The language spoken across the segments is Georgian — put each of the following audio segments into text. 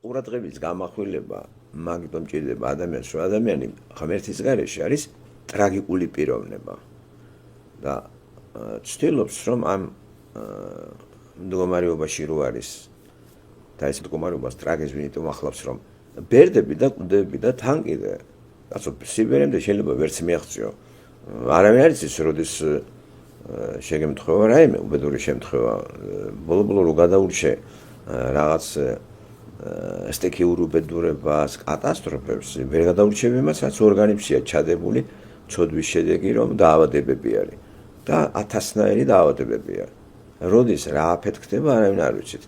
ყურადღების გამახვილება მაგიტომ ჭირდება ადამიანს, რომ ადამიანი ღმერთის გარეშე არის ტრაგიკული პიროვნება და ცდილობს, რომ ამ მდგომარეობაში რო არის და ეს მდგომარეობას ტრაგიზმით უახლავს, რომ ბერდები და კვდები და თან კიდე კაცო სიბერემდე შეიძლება ვერც მიაღწიო. არავინ არის ის, როდის შეგემთხვევა რაიმე უბედური შემთხვევა, ბოლო-ბოლო რო გადაურჩე რაღაც სტიქიურ უბედურებას, კატასტროფებს, ვერ გადაურჩები იმას, რაც ორგანიზმია ჩადებული ცოდვის შედეგი, რომ დაავადებები არის და ათასნაირი დაავადებები არის. როდის რა აფეთქდება, არავინ არ ვიცით.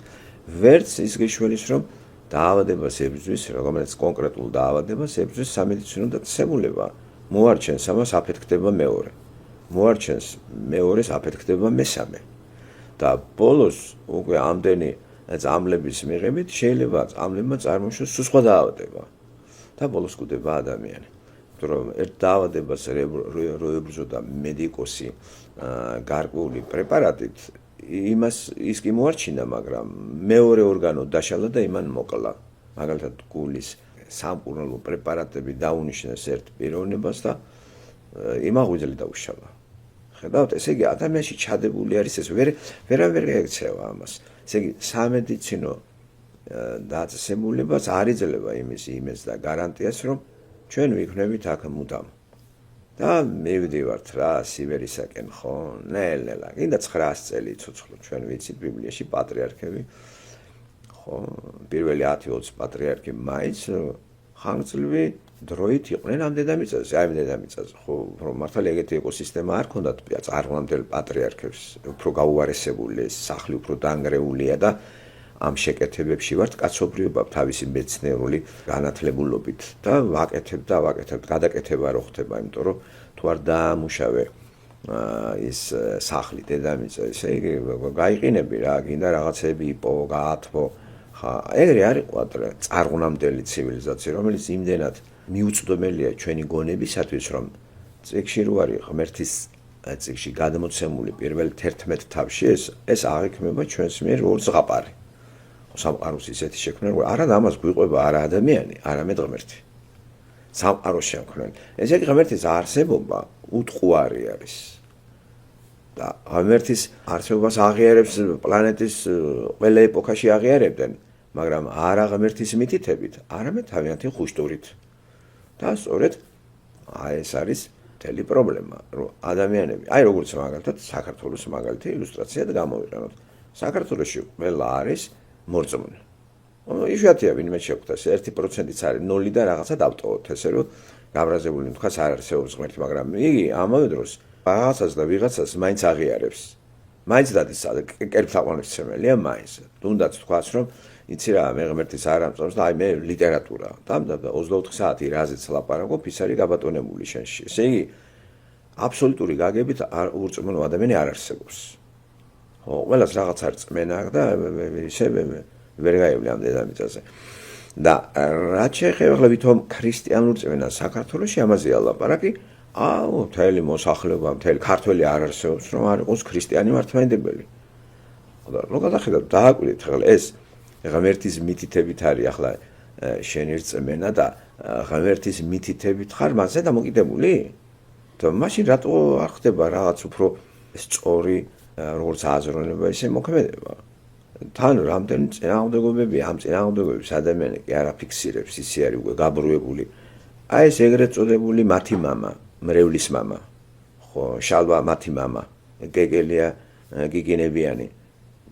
ვერც ის გიშველის, რომ დაავადებას ებრძვის, რომელიც კონკრეტულ დაავადებას ებრძვის სამედიცინო დაწესებულება. მოარჩენს ამას აფეთქდება მეორე. მოარჩენს მეორეს აფეთქდება მესამე. და ბოლოს უკვე ამდენი წამლების მიღებით შეიძლება წამლებმა წარმოშოს სხვა დაავადება. და ბოლოს კვდება ადამიანი. იმიტომ რომ ერთ დაავადებას რო ებრძოდა მედიკოსი გარკვეული პრეპარატით, ის კი მოარჩინა, მაგრამ მეორე ორგანო დაშალა და იმან მოკლა. მაგალითად გულის სამკურნალო პრეპარატები დაუნიშნეს ერთ პიროვნებას და იმაღვიძელი დაუშალა. ხედავთ, ესე იგი ადამიანში ჩადებული არის ეს, ვერავინ ექცევა ამას. ესე იგი სამედიცინო დაწესებულებას არ იძლევა იმის და გარანტიას, რომ ჩვენ ვიქნებით აქ მუდამ. და მივდივართ რა სიბერისაკენ, ხო? ნელ-ნელა. კიდე 900 წელი იცოცხლო, ჩვენ ვიცით ბიბლიაში პატრიარქები. ხო, პირველი 10-20 პატრიარქი მაინც ხანგრძლივი დროით იყვნენ ამ დედამიწაზე, აი დედამიწაზე, ხო, რომ მართალი ეგეთი ეკოსისტემა არ ქონდათ წარღლამდელ პატრიარქებს, უფრო გაუარესებული სახლი უფრო დაანგრეულია და ამ შეკეთებებში ვართ კაცობრიობა თავისი მეცნიერული განათლებულობით და ვაკეთებთ, გადაკეთება რო ხდება, იმიტომ რომ თუ არ დაამუშავე ის სახლი დედამიწა, ესე იგი გაიყინები რა, გინდა რაღაცები იპო, გაათბო. ხა, ეგრე არ იყო წარღვნამდელი ცივილიზაცია, რომელიც იმდენად მიუწვდომელია ჩვენი გონებისათვის, რომ წიგში რო არის ღმერთის წიგში გადმოცემული პირველ 11 თავში ეს აღიქმება ჩვენს მიერ როგორც ზღაპარი. სამყაროს ისეთი შექმნა, რომ არა ამას გვიყვება არა ადამიანი, არამედ ღმერთი. სამყაროს შექმნა. ესე იგი ღმერთის არსებობა უტყუარი არის. და ღმერთის არსებობას აღიარებს პლანეტის ყველა ეპოქაში აღიარებდნენ, მაგრამ არა ღმერთის მითითებით, არამედ თავიანთი ხუშტურით. და სწორედ ეს არის მთელი პრობლემა, რომ ადამიანები, აი როგორც მაგალითად საქართველოს მაგალითი ილუსტრაციად გამოვიყენოთ. საქართველოში ყველა არის მორწმუნე. იშვიათია ვინმე შეხვდეს 1%-იც არის 0 და რაღაცა დავტოვოთ, ესე რომ გაბრაზებული თქვას არ არსებობს ღმერთი, მაგრამ იგი ამავე დროს რაღაცას და ვიღაცას მაინც აღიარებს. მაინც დადის კერპთაყვანისმცემელია მაინც. თუნდაც თქვას რომ იცი რა, მე ღმერთის არ ამწონს და აი მე ლიტერატურა. და 24 საათი რაზეც ლაპარაკობ, ის არის გაბატონებული შენში. ესე იგი აბსოლუტური გაგებით ურწმუნო ადამიანი არ არსებობს. ხო, ყველას რაღაც არ წმენა და ისე ვერ გაივლი ამ დედამიწაზე. და რაც შეეხება ახლა ვითომ ქრისტიანულ წმენას საქართველოში ამაზეა ლაპარაკი, მთელი მოსახლეობა, მთელი ქართველი არ არსებობს, რომ არ იყოს ქრისტიანი მართლმადიდებელი. და რო გადახედავ, დააკვირდით ახლა ეს ღმერთის მითითებით არის ახლა შენი რწმენა და ღმერთის მითითებით ხარ მასზე დამოკიდებული? და მაშინ რატო არ ხდება რაღაც უფრო სწორი როგორც აზროვნება ისე მოქმედება? თან რამდენი წინააღმდეგობები, ამ წინააღმდეგობებს ადამიანი კი არ აფიქსირებს, ისე არის უკვე გაბრუებული. აი ეს ეგრეთ წოდებული მათი მამა, მრევლის მამა, ხო, შალვა მათი მამა, გეგელია გიგინებიანი.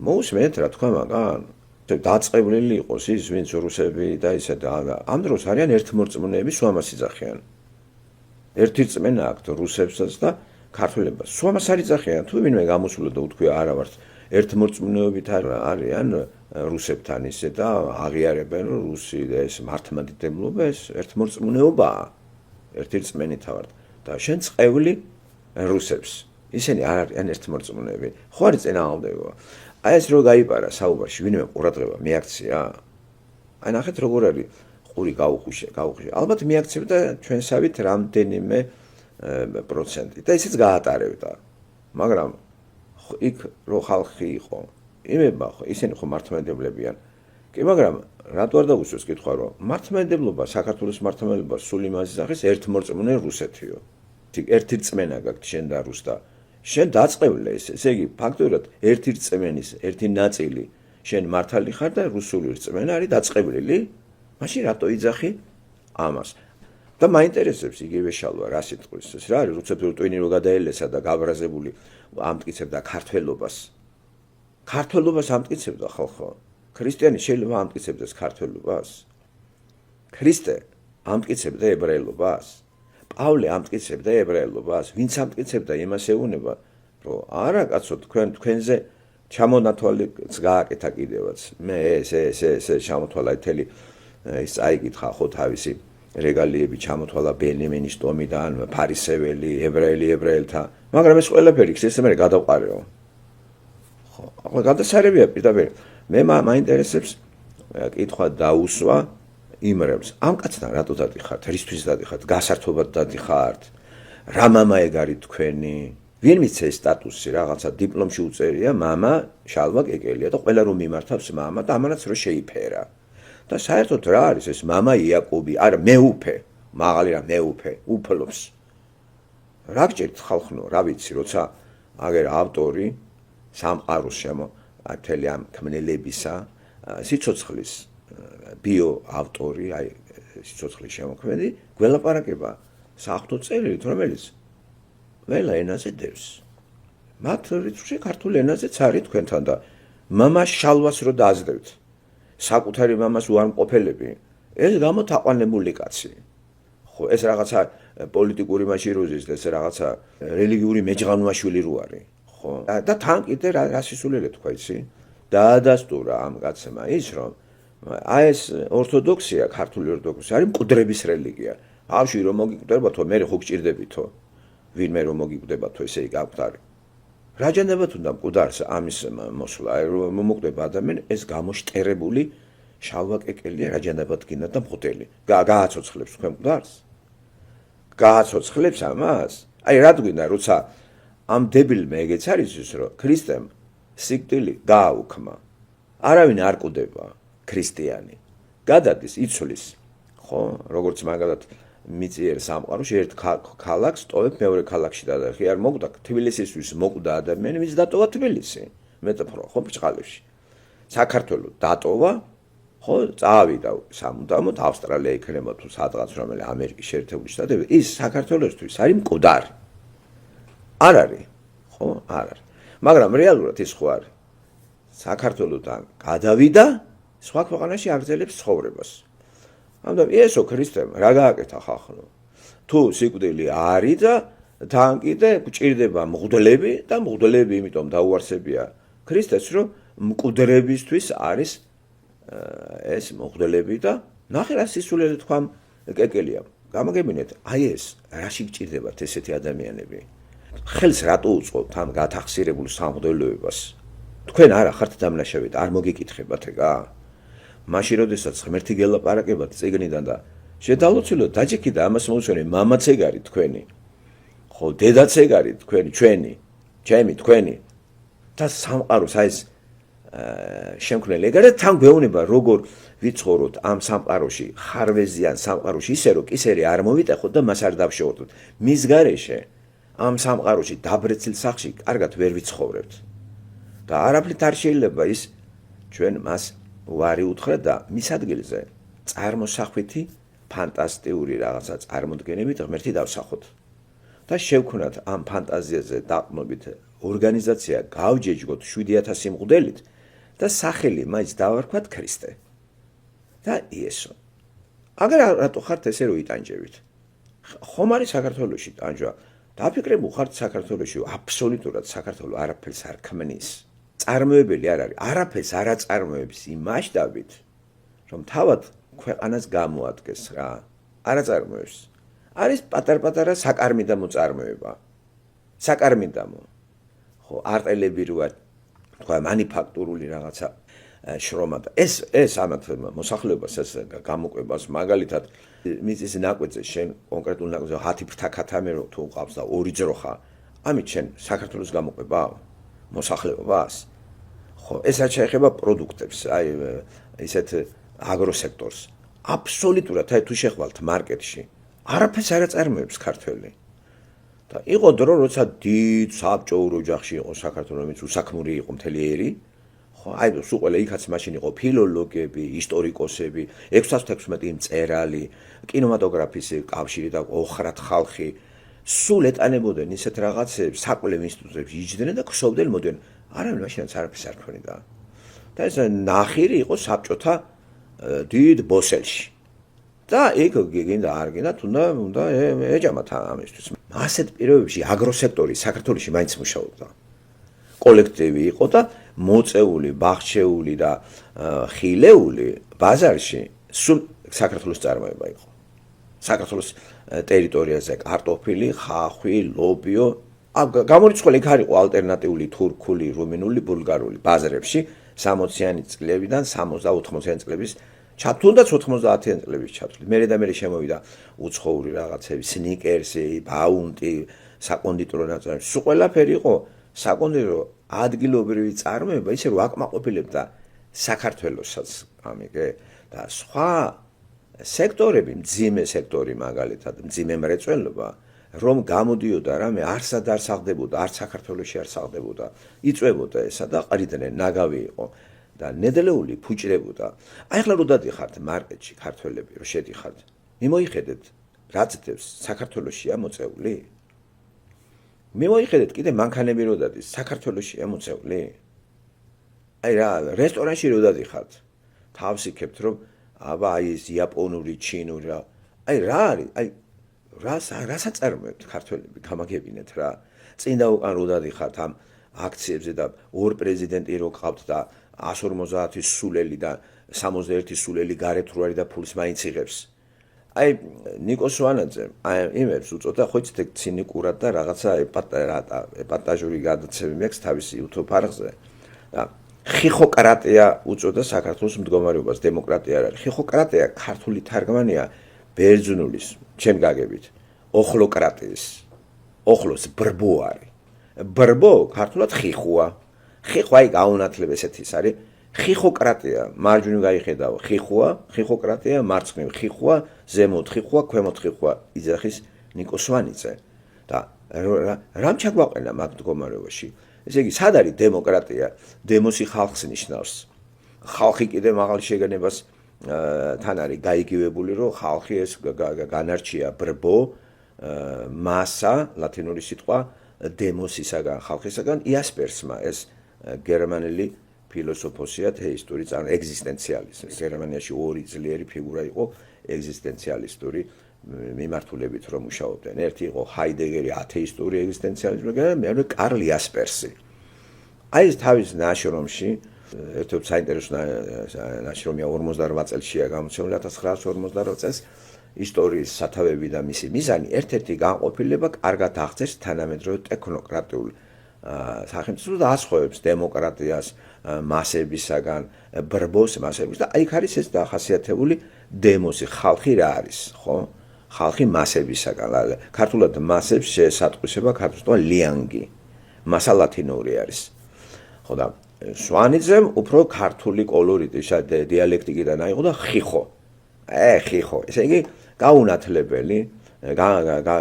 მოусმენთ რა თქვა მაგან? დაწყევლილი იყოს ის, ვინც რუსები და ისე და ამ დროს არიან ერთმორწმუნეები სვამას იძახიან. ერთი რწმენა აქვთ რუსებსაც და ქართველებას. სვამას არ იძახიან, თუ ვინმე გამოსულა და უთქვია არა ვართ ერთმორწმუნეობით არიან რუსებთან ისე და აღიარებენ რუსი და ეს მართლმადიდებლობა ეს ერთმორწმუნეობაა. ერთი რწმენითა ვართ და შენ წევლი რუსებს. ისინი არ არიან ერთმორწმუნეები. ხო არის წინააღმდეგობა. აი ეს რო გაიპარა საუბარში, ვინმე ყურადღება მიაქცია. აი ნახეთ როგორ არის ყური გაუხუშე. ალბათ მიაქცევდა ჩვენსავით რამდენიმე პროცენტი და ისიც გაატარებდა. მაგრამ იქ რო ხალხი იყო, იმება ხო, ისინი ხო მართლმადიდებლებიან. კი, მაგრამ რატო არ დაგვისვეს კითხვა, რომ მართლმადიდებლობა, საქართველოს მართლმადიდებლობა სულ იმას ისახის, ერთმორწმუნე რუსეთიო. ერთი რწმენა გაქვს შენ და რუს და შენ დაწყევლე ესე იგი ფაქტობრივად ერთი რწმენის ერთი ნაწილი შენ მართალი ხარ და რუსული რწმენა არის დაწყევლილი, მაშინ რატო იძახი ამას? და მაინტერესებს იგივე შალვა რა სიტყვის ეს რა არის, როცა ტვინი რო გადაელესა და გაბრაზებული ამტკიცებდა ქართველობას. ქართველობას ამტკიცებდა ხალხო. ქრისტიანი შეიძლება ამტკიცებდეს ქართველობას? ქრისტე ამტკიცებდა ებრაელობას? პავლე ამტკიცებდა ებრაელობას? ვინც ამტკიცებდა იმას ეუბნება, რომ არა კაცო, თქვენზე ჩამონათვალი გააკეთა კიდევაც. მე ეს ჩამოთვალა თელი ის აიკითხა ხო თავისი რეგალიები ჩამოთვალა ბენიამინის ტომიდან, ფარისეველი, ებრაელთა, მაგრამ ეს ყველაფერი ეს მე გადავყარეო. ხო, ახლა გადასარევია პირდაპირ. მე მაინტერესებს კითხვა დაუსვა იმრებს. ამ კაცთან რატო დადიხართ? რისთვის დადიხართ? გასართობად დადიხართ? რა მამა ეგ არის თქვენი? ვინ მიცე სტატუსი რაღაცა დიპლომში უწერია მამა შალვა კეკელია და ყველა რომ მიმართავს მამა და ამანაც რო შეიფერა. და საერთოდ რა არის ეს მამა იაკობი? არა, მეუფე, მაღალი რა მეუფე, უფლობს. რა გჭირთ ხალხნო, რა ვიცი, როცა აგერ ავტორი სამყაროს მთელი ამ ქმნელებისა სიცოცხლის ბიო ავტორი, აი სიცოცხლის შემოქმედი, გველაპარაკება საღვთო წერილით, რომელიც ყველა ენაზე დევს. მათ რიცხვში ქართულ ენაზეც არის თქვენთან და მამას შალვას რო დააზრდევთ. საკუთარი მამას უარმყოფელები, ეს გამოთაყვანებული კაცი. ხო, ეს რაღაცა პოლიტიკური მასიროზის და ეს რაღაცა რელიგიური მეჯღანმაშვილი რო არის. ხო, და თან კიდე რა სისულელე თქვა იცი? დაადასტურა ამ კაცმა ის, რომ აი ეს ორთოდოქსია, ქართული ორთოდოქსია არის მკვდრების რელიგია. ავში რომ მოგიკვდებათო, მე ხო გჭირდებითო. ვინმე რომ მოგიკვდებათო, ესე იგი აქვთ არის. რაჯანებათ უნდა მკვდარს ამის მოსვლა, რომ მოკვდება ადამიანი, ეს გამოშტერებული შალვა კეკელია რაჯანებათ გინდა და მღდელი. გააცოცხლებს თქვენ მკვდარს? გააცოცხლებს ამას? აი რა გვინდა, როცა ამ დებილმა ეგეც არის ის, რომ ქრისტემ სიკვდილი გააუქმა. არავინ არ კვდება ქრისტიანი. გადადის, იცვლის. ხო, როგორც მაგალითად მიწიერ სამყაროში ერთ ქალაქს ტოვებ მეორე ქალაქში დადახი არ მოკვდა თბილისისთვის მოკვდა ადამიანი ვინც დატოვა თბილისი მეტაფორა ხო ბჭყალებში საქართველოს დატოვა ხო წავიდა სამუდამოდ ავსტრალია იქნება თუ სადღაც რომელი ამერიკის შეერთებული შტატები ის საქართველოსთვის არის მკვდარი არ არის ხო არ არის მაგრამ რეალურად ის ხო არის საქართველოსთან გადავიდა სხვა ქვეყანაში აგრძელებს ცხოვრებას ამიტომ ესო ქრისტემ რა გააკეთა ხალხო თუ სიკვდილი არის და თან კიდე გჭირდება მღვდლები და მღვდლები იმიტომ დაუარსებია ქრისტეს რომ მკვდრებისთვის არის ეს მღვდლები და ნახე რა სისულელე თქვა კეკელია გამაგებინეთ აი ეს რაში გჭირდებათ ესეთი ადამიანები ხელს რატო უწყობთ ამ გათახსირებულ სამღვდელოებას თქვენ არა ხართ დამნაშავედ არ მოგიკითხებათ ეგა მაშინ როდესაც ღმერთი გელაპარაკებათ წიგნიდან და შედალოცილო დაჯექი და ამას მოუწონე მამაც ეგ არის თქვენი ხო დედაც ეგ არის თქვენი ჩვენი ჩემი თქვენი და სამყაროს აი ეს შემქმნელი ეგ არის თან გვეუბნება როგორ ვიცხოვროთ ამ სამყაროში ხარვეზიან სამყაროში ისე რომ კისერი არ მოვიტეხოთ და მას არ დავშევოთ მის გარეშე ამ სამყაროში დაბრეცილ სახში კარგად ვერ ვიცხოვრებთ და არაფრით არ შეიძლება ის ჩვენ მას ვარი უთხრა და მის ადგილზე წარმოსახვითი ფანტასტიკური რაღაცა წარმოდგენებით ღმერთი დავსახოთ და შევქვნათ ამ ფანტაზიაზე დაყრდნობით ორგანიზაცია გავჯეჯგოთ 7000 მღვდელით და სახელი მაინც დავარქვათ ქრისტე და იესო აგერ რატო ხართ ესე რომ იტანჯებით ხომ არის საქართველოში ტანჯვა დაფიქრებულ ხართ საქართველოში აბსოლუტურად საქართველოს არაფერს არ ქმნის წარმოებელი არ არის არაფერს არ აწარმოებს იმ მასშტაბით რომ თავად ქვეყანას გამოადგეს რა არ აწარმოებს არის პატარ-პატარა საკარმიდამო წარმოება საკარმიდამო ხო არტელები როა თქვა მანიფაქტურული რაღაცა შრომა და ეს ამათ მოსახლეობას ეს გამოყვებას მაგალითად მიწის ნაკვეთზე შენ კონკრეტულ ნაკვეთზე 10 ფრთაქათამე რო თუ ყავს და 2 ძროხა ამით შენ საქართველოს გამოყვება მოსახლეობას ხო ესაც შეეხება პროდუქტებს აი ისეთ აგროსექტორს. აბსოლუტურად აი თუ შეხვალთ მარკეტში, არაფერს არ აწარმოებს ქართველი. და იყო დრო, როცა დიდ საბჭოურ ოჯახში იყო საქართველოს, რომელიც უსაქმური იყო მთელი ერი. ხო, აი სულ ყველა იქაც მაშინ იყო ფილოლოგები, ისტორიკოსები, 616 მწერალი, კინემატოგრაფის კავშირი და ოხრად ხალხი. სულ ეტანებოდნენ ისეთ რაღაცებს, საკვლევ ინსტიტუტებს იჯდნენ და ქსოვდნენ მოდენ. არავინ მაშინაც არაფერს არ ქონიდა. და ეს ნახირი იყო საბჭოთა დიდ ბოსელში. და იქ გინდა არ გინდა, უნდა ეჯამათ ამისთვის. ასეთ პირობებში აგროსექტორი საქართველოში მაინც მუშაობდა. კოლექტივი იყო და მოწეული, ბაღჩეული და ხილეული ბაზარში სულ საქართველოს წარმოება იყო. საქართველოს ტერიტორიაზე კარტოფილი, ხახვი, ლობიო, გამორიცხული იქ არ იყო ალტერნატიული თურქული, რუმინული, ბულგარული ბაზრებში 60-იანი წლებიდან 70-80-იანი წლების თუნდაც 90-იანი წლების ჩათვლით. მერე და მერე შემოვიდა უცხოური რაღაცები, სნიკერსი, ბაუნტი, საკონდიტრო ნაწარმი. სულ ყველაფერი იყო საკონდიტრო ადგილობრივი წარმოება, ისე რომ აკმაყოფილებდა საქართველოსაც ამიგე და სხვა სექტორები, მძიმე სექტორი მაგალითად, მძიმე მრეწველობა, რომ გამოდიოდა რამე არსად არ საღდებოდა, არც საქართველოში არ საღდებოდა, იწვებოდა ესა და ყრიდნენ, ნაგავი იყო და ნედლეული ფუჭრებოდა. აი ახლა რო დადიხართ მარკეტში ქართველები, რო შედიხართ, მიმოიხედეთ, რა წდებს საქართველოშია მოწეული? მიმოიხედეთ კიდე მანქანები რო დადის, საქართველოშია მოწეული? აი რა, რესტორანში რო დადიხართ, თავს იქებთ, რომ აბა აი ეს იაპონური, ჩინური რა. აი რა არის? აი რას აწარმოებთ ქართველები, გამაგებინეთ რა. წინ და უკან რო დადიხართ ამ აქციებზე და ორ პრეზიდენტი რო ყავთ და 150 სულელი და 61 სულელი გარეთ რო არის და ფულს მაინც იღებს. აი ნიკო სვანაძე, აი იმებს უწოდა ხო იცით ცინიკურად და რაღაცა ეპატაჟური გადაცემები აქვს თავის YouTube არხზე. და ხიხოკრატია უწოდა საქართველოს მდგომარეობას, დემოკრატია არ არის. ხიხოკრატია ქართული თარგმანია ბერძნულის, ჩემ გაგებით, ოხლოკრატიის. ოხლოს ბრბო არის. ბრბო ქართულად ხიხოა. ხიხვა აი გაუნათლებ ესეთი ის არის. ხიხოკრატია, მარჯვნივ გაიხედავ, ხიხოა, ხიხოკრატია, მარცხნივ ხიხოა, ზემოთ ხიხოა, ქვემოთ ხიხოა, იძახის ნიკო სვანიძე. და რამ ჩაგვაყენა მაგ მდგომარეობაში? ესე იგი, სად არის დემოკრატია? დემოსი ხალხს ნიშნავს. ხალხი კიდე მაღალ შეგანებას თან არის გაიგივებული, რომ ხალხი ეს განარჩია ბრბო, მასა, ლათინური სიტყვა, დემოსისაგან, ხალხისაგან, იასპერსმა ეს გერმანელი ფილოსოფოსია თეისტური ეგზისტენციალიზმი. გერმანიაში ორი ძლიერი ფიგურა იყო ეგზისტენციალისტური მიმართულებით რომ მუშაობდნენ. ერთი იყო ჰაიდეგერი ათეისტური ეგზისტენციალიზმი, მეორე კარლ იასპერსი. აი ეს თავის ნაშრომში, ერთ-ერთი საინტერესო ნაშრომია 58 წელშია გამოცემული 1958 წელს ისტორიის სათავეები და მისი მიზანი ერთ-ერთი განყოფილება კარგად აღწერს თანამედროვე ტექნოკრატიულ სახელმწიფოს და ასხივებს დემოკრატიას, მასებისაგან, ბრბოს მასების და აი იქ არის ეს დახასიათებული დემოსი, ხალხი რა არის, ხო? ხალხი მასებისაგან, ქართულად მასებს შეესატყვისება ქართულად ლიანგი, მასა ლათინური არის. ხო და სვანიძემ უფრო ქართული კოლორიტი, დიალექტიკიდან აიღო და ხიხო. ხიხო, ესე იგი გაუნათლებელი,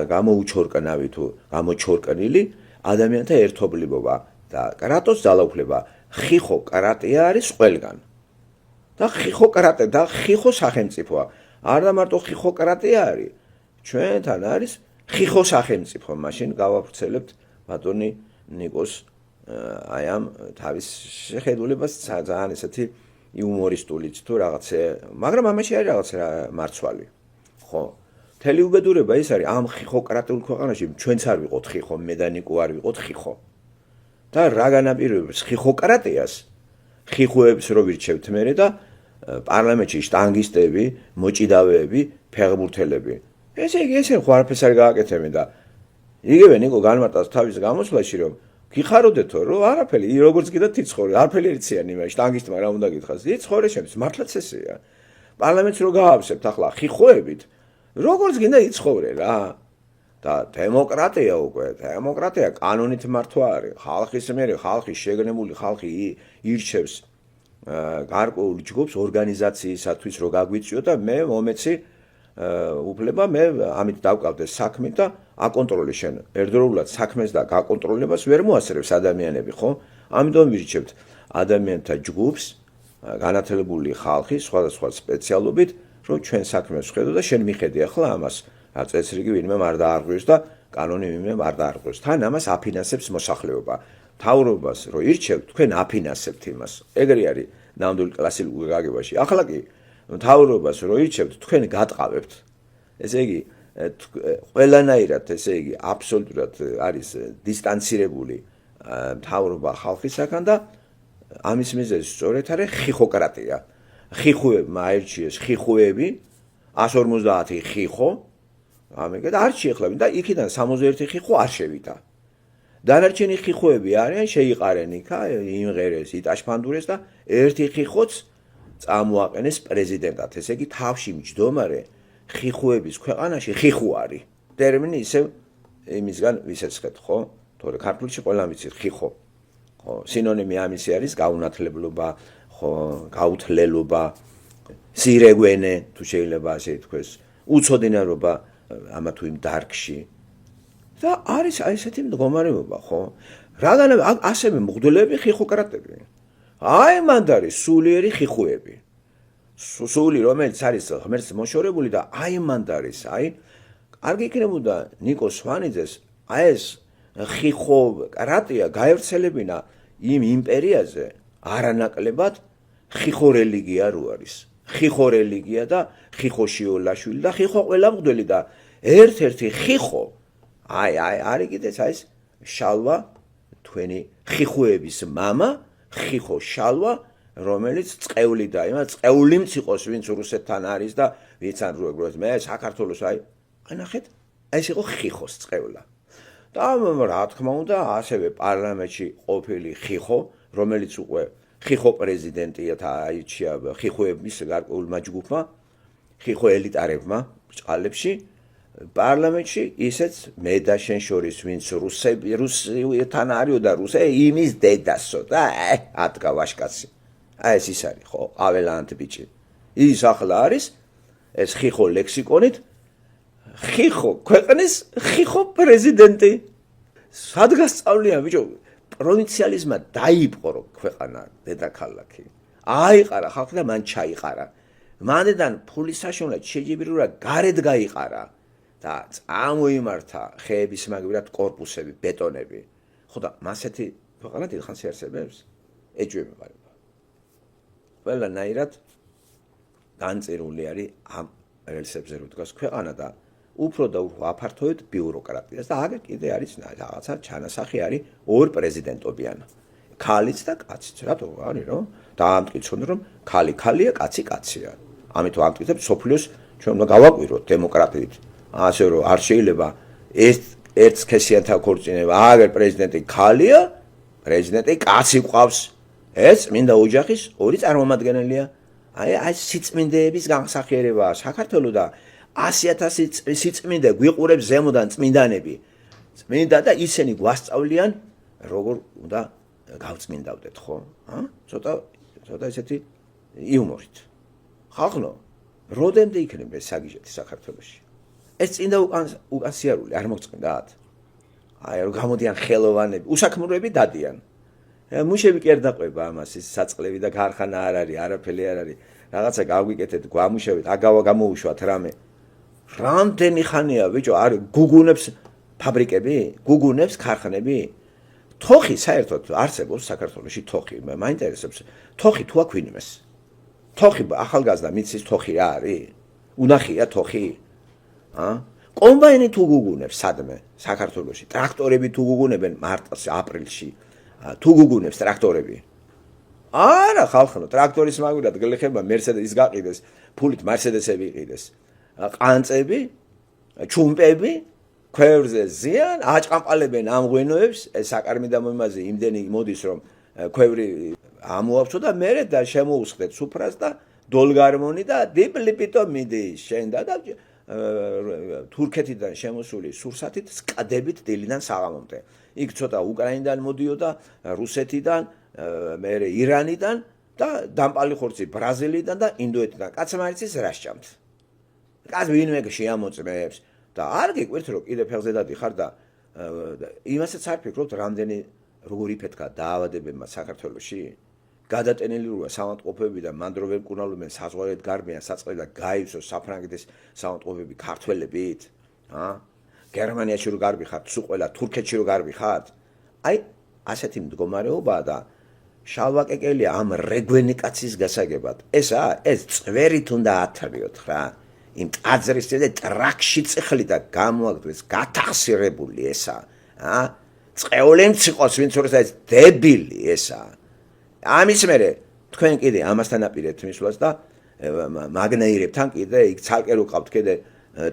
გამოუჩორკნავი თუ გამოჩორკნილი ადამიანთა ერთობლივობა და კრატოს ძალაუფლება. ხიხოკრატია არის ყველგან. და ხიხოკრატია და ხიხო სახელმწიფოა. არა მარტო ხიხოკრატია არის, ჩვენთან არის ხიხო სახელმწიფო. მაშინ გავავრცელებთ ბატონი ნიკოს აი ამ თავის შეხედულებას ძალიან ესეთი იუმორისტულიც თუ რაღაცე, მაგრამ ამაში არის რაღაც მარცვალი. ხო? მთელი უბედურება ის არის ამ ხიხოკრატიულ ქვეყანაში ჩვენც არ ვიყოთ ხიხო, მე და ნიკო არ ვიყოთ ხიხო. და რა განაპირობებს ხიხოკრატიას? ხიხოებს რო ვირჩევთ მერე და პარლამენტში შტანგისტები, მოჭიდავეები, ფეხბურთელები. ესე იგი ესე ხო არაფერს არ გააკეთებენ და იგივე ნიკო განმარტავს თავის გამოსვლაში რომ გიხაროდეთო რომ არაფერი როგორც კიდე თიცხოვე, არაფერი ერთიანი იმაში შტანგისტმა რა უნდა გითხრას? იცხოვრე შემს, მართლაც ესეა. პარლამენტს რო გაავსებთ ახლა ხიხოებით, როგორც გინდა იცხოვრე რა. და დემოკრატია უკვე, დემოკრატია კანონით მართვა არის. ხალხის მერე ხალხი შეგნებული, ხალხი ირჩევს გარკვეულ ჯგუფს ორგანიზაციისათვის რო გაგვიწიო და მე მომეცი უფლება მე ამით დავკავდეს საქმით და აკონტროლე შენ ერთდროულად საქმეს და გაკონტროლებას ვერ მოასწრებს ადამიანები ხო ამიტომ ვირჩევთ ადამიანთა ჯგუფს განათლებული ხალხი სხვადასხვა სპეციალობით რომ ჩვენ საქმეს ვხედო და შენ მიხედი ახლა ამას წესრიგი ვინმე არ დაარღვევს და კანონი ვინმე არ დაარღვევს თან ამას აფინანსებს მოსახლეობა თავრობას რო ირჩევთ თქვენ აფინანსებთ იმას ეგრე არის ნამდვილ კლასიკურ გაგებაში ახლა კი თავრობას რო ირჩევთ თქვენ გატყავებთ ესე იგი ყველანაირად ესე იგი აბსოლუტურად არის დისტანცირებული თავრობა ხალხისაგან და ამის მიზეზი სწორედ არის ხიხოკრატია ხიხუებმა აირჩიეს ხიხუები 150 ხიხო ამეგე და არ შეეხლავენ და იქიდან 61 ხიხო არ შევიდა დანარჩენი ხიხოები არიან შეიყარენ იქა იმღერეს იტაშფანდურეს და ერთი ხიხოც წამოაყენეს პრეზიდენტად ესე იგი თავში მჯდომარე ხიხუების ქვეყანაში ხიხუარი ტერმინი ისევ იმისგან ვისეცხეთ ხო თორე ქართულში ყველამ ვიცით ხიხო ხო სინონიმი ამისი არის გაუნათლებლობა ხო გაუთლელობა სირეგვენე თუ შეიძლება ასე ითქვეს უცოდინარობა ამა თუ იმ დარგში და არის აი ესეთი მდგომარეობა ხო რადგან ასევე მღვდლები ხიხოკრატები აი მანდ არის სულიერი ხიხუები სული რომელიც არის ღმერთს მოშორებული და აი მანდ არის აი კარგი იქნებოდა ნიკო სვანიძეს აი ეს ხიხოკრატია გაევრცელებინა იმ იმპერიაზე არანაკლებად ხიხო რელიგია რო არის ხიხო რელიგია და ხიხოშიოლაშვილი და ხიხო ყველა მღვდელი და ერთ-ერთი ხიხო აი არის კიდეც აი ეს შალვა თქვენი ხიხუების мама ხიხო შალვა რომელიც წეული და იმას წეულიმც იყოს ვინც რუსეთთან არის და ვინც ან როგორც მე საქართველოს აი ნახეთ ეს იყო ხიხოს წევლა და რა თქმა უნდა ასევე პარლამენტში ყოფილი ხიხო რომელიც უკვე ხიხო პრეზიდენტია და აირჩია ხიხოების გარკვეულმა ჯგუფმა ხიხო ელიტარებმა ბრჭყალებში პარლამენტში ისეც მე და შენ შორის ვინც რუსეთთან არისო და რუსე იმის დედასო და ადგა ვაშკაცი აი ეს ის არის ხო აველანტ ბიჭი ის ახლა არის ეს ხიხო ლექსიკონით ხიხო ქვეყნის ხიხო პრეზიდენტი სადგასწავლია ბიჭო პროვინციალიზმმა დაიპყრო ქვეყანა დედაქალაქი აიყარა ხალხი და მან ჩაიყარა მანდედან ფულის საშუალად შეჯიბრურა გარეთ გაიყარა და წამოიმართა ხეების მაგივრად კორპუსები ბეტონები ხო და მასეთი ქვეყანა დიდხანს იარსებებს ეჭვებება ყველანაირად განწირული არის ამ რელსებზე რო დგას ქვეყანა და უფრო და უფრო აფართოვეთ ბიუროკრატიას და აგერ კიდე არის რაღაცა ჩანასახი არის ორ პრეზიდენტობიან ქალიც და კაციც რატო არის რომ დაამტკიცონ რომ ქალი ქალია კაცი კაცია ამით ვამტკიცებ სოფლიოს ჩვენ უნდა გავაკვიროთ დემოკრატიით ასე რომ არ შეიძლება ერთ სქესიანთა ქორწინება აგერ პრეზიდენტი ქალია პრეზიდენტი კაცი ყავს ეს მინდა ოჯახის ორი წარმომადგენელია აი სიწმინდეების განსახიერებაა საქართველოს და 100,000 სიწმინდე გვიყურებს ზემოდან წმინდანები წმინდა და ისინი გვასწავლიან როგორ უნდა გავწმინდავდეთ ხო ცოტა ესეთი იუმორით ხალხო როდემდე იქნება საგიჟეთი საქართველოში ეს წინდა უკან სიარული არ მოგწმინდათ აი რომ გამოდიან ხელოვანები უსაქმუროები დადიან მუშები კი არ დაყვება ამას ის საწყლები და ქარხანა არ არის არაფერი არ არის რაღაცა გავგიკეთეთ გვამუშავეთ აგავა გამოუშვათ რამე რამდენი ხანია ბიჭო არ გუგუნებს ფაბრიკები გუგუნებს ქარხნები თოხი საერთოდ არსებობს საქართველოში თოხი მაინტერესებს თოხი თუ აქვს ვინმეს თოხი ახალგაზრდა მიცის თოხი რა არის უნახია თოხი კომბაინი თუ გუგუნებს სადმე საქართველოში ტრაქტორები თუ გუგუნებენ მარტს აპრილში თუ გუგუნებს ტრაქტორები არა ხალხო ტრაქტორის მაგურად გლეხება მერსედესის გაყიდეს ფულით მერსედესები იყიდეს ყანწები ჩუმპები ქვევრზე ზიან აჭყამყალებენ ამ ღვინოებს ეს საკარმი და მომიმაზე იმდენი მოდის რომ ქვევრი ამოავწო და მერე და შემოუსხდეთ სუფრას და დოლგარმონი და დიპლიპიტო მიდის შენ და თურქეთიდან შემოსული სურსათით სკადებით დილიდან საღამომდე იქ ცოტა უკრაინიდან მოდიოდა რუსეთიდან მერე ირანიდან და დამპალი ხორცი ბრაზილიიდან და ინდოეთიდან. კაცმა არ იცის რა სჭამთ. კაც ვინმე შეამოწმებს და არ გიკვირთ რომ კიდე ფეხზე დადიხარ და იმასაც არ ფიქრობთ რამდენი როგორი ფეთქა დაავადებებმა საქართველოში? გადატენილი როა საავადმყოფოები და მანდრო ვერ მკურნალობენ საზღვარეთ გარბიან საწყლები და გაივსოს საფრანგეთის საავადმყოფოები ქართველებით? გერმანიაში რო გარბიხართ, სულ ყველა თურქეთში რო გარბიხართ? აი, ასეთი მდგომარეობაა და შალვაკეკელია ამ რეგვენი კაცის გასაგებად. ეს წვერით უნდა ათრიოთ რა. იმ ტაძრის წინდე ტრაქში წიხლი და გამოაგდეს გათახსირებული ესა. წეული მციყოს ვინც როცა ეს დებილი ესა. ამის მერე თქვენ კიდე ამასთან აპირებთ მისვლას და მაგნეირებთან კიდე იქ ცალკე რო ყავთ კიდე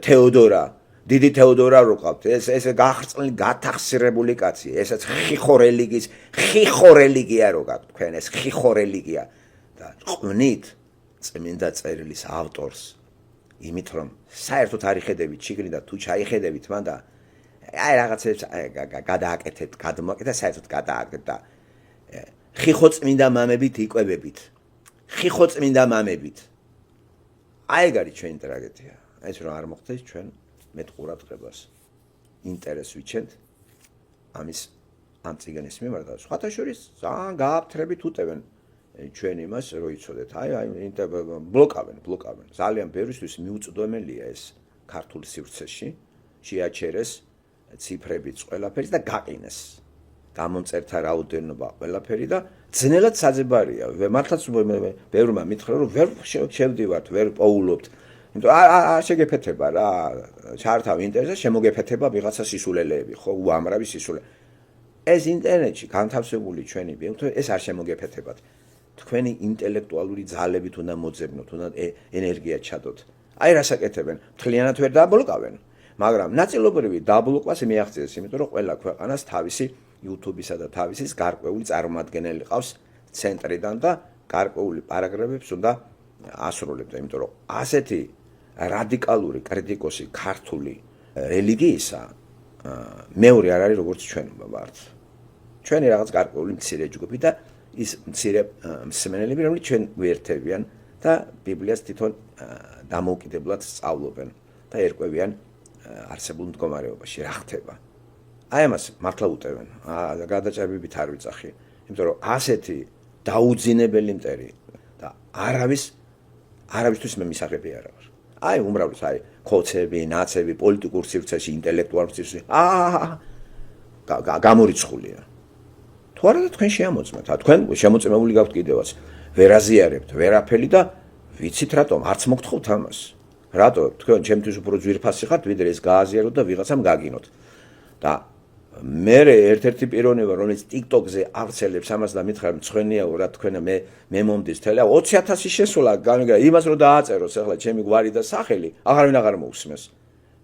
თეოდორა, დიდი თეოდორა რო ყავთ. ეს გახრწნილი გათახსირებული კაცი. ესაც ხიხორელიგია რო გაქვთ თქვენ ეს ხიხორელიგია და ყვნით წმინდა წერილის ავტორს. იმით რომ საერთოდ არ იხედებით შიგნით და თუ ჩაიხედებით მან და აი რაღაცებს გადააკეთეთ, გადმოაკეთა საერთოდ გადააკეთეთ და ხიხოწმინდა მამებით იკვებებით. ხიხოწმინდა მამებით. აი ეგ არის ჩვენი ტრაგედია. ეს რომ არ მოხდეს ჩვენ მეტ ყურადღებას ინტერესს ვიჩენთ ამ წიგნის მიმართ და სხვათა შორის ძალიან გააფთრებით უტევენ ჩვენ იმას რო იცოდეთ. აი ბლოკავენ. ძალიან ბევრისთვის მიუწვდომელია ეს ქართულ სივრცეში. შეაჩერეს ციფრებიც ყველაფერი და გაყინეს. გამომწერთა რაოდენობა ყველაფერი და ძნელად საძებარია. მართლაც ბევრმა მითხრა რომ ვერ შევდივართ, ვერ პოულობთ. იმიტომ არ შეგეფეთება რა. ჩართავ ინტერნეტზე შემოგეფეთება ვიღაცა სისულელეები, ხო, უამრავი სისულელე. ეს ინტერნეტში განთავსებული ჩვენი ბიოთო ეს არ შემოგეფეთებათ. თქვენი ინტელექტუალური ძალებით უნდა მოძებნოთ, უნდა ენერგია ჩადოთ. აი რასაკეთებენ? მთლიანად ვერ დაბლოკავენ, მაგრამ ნაწილობრივი დაბლოკვას მიაღწიეს, იმიტომ რომ ყველა ქვეყანას თავისი YouTube-ისა და თავისის გარკვეული წარმომადგენელი ყავს ცენტრიდან და გარკვეული პარაგრაფებს უნდა ასრულებდა, იმიტომ რომ ასეთი რადიკალური კრიტიკოსი ქართული რელიგიისა მეორე არ არის როგორც ჩვენ ვართ. ჩვენი რაღაც გარკვეული მცირე ჯგუფი და ის მცირე მსმენელები, რომლებიც ჩვენ გვერდებიან და ბიბლიას თვითონ დამოუკიდებლად სწავლობენ და ერკვევიან არსებულ მდგომარეობაში რა ხდება. აი ამას მართლა უტევენ. გადაჭერებით არ ვიწახი, იმიტომ რომ ასეთი დაუძინებელი მტერი და არავისთვის მე მისაღები არ ვარ. აი უმრავლეს აი ქოცები, ნაცები, პოლიტიკურ სივრცეში, ინტელექტუალურ სივრცეში გამორიცხულია. თუ არა და თქვენ შეამოწმეთ, თქვენ შემოწმებული გაქვთ კიდევაც. ვერ აზიარებთ ვერაფერი და ვიცით რატომ არც მოგთხოვთ ამას. რატო თქვენ ჩემთვის უფრო ძვირფასი ხართ, ვიდრე ეს გააზიაროთ და ვიღაცამ გაგინოთ. და მე ერთ-ერთი პიროვნება რომელიც TikTok-ზე ავრცელებს ამას და მითხრა მწვენიაო რა თქვენ მე მომდის თელა 20,000 შესულა იმას რომ დააწეროს ახლა ჩემი გვარი და სახელი აღარავინ აღარ მოусმეს.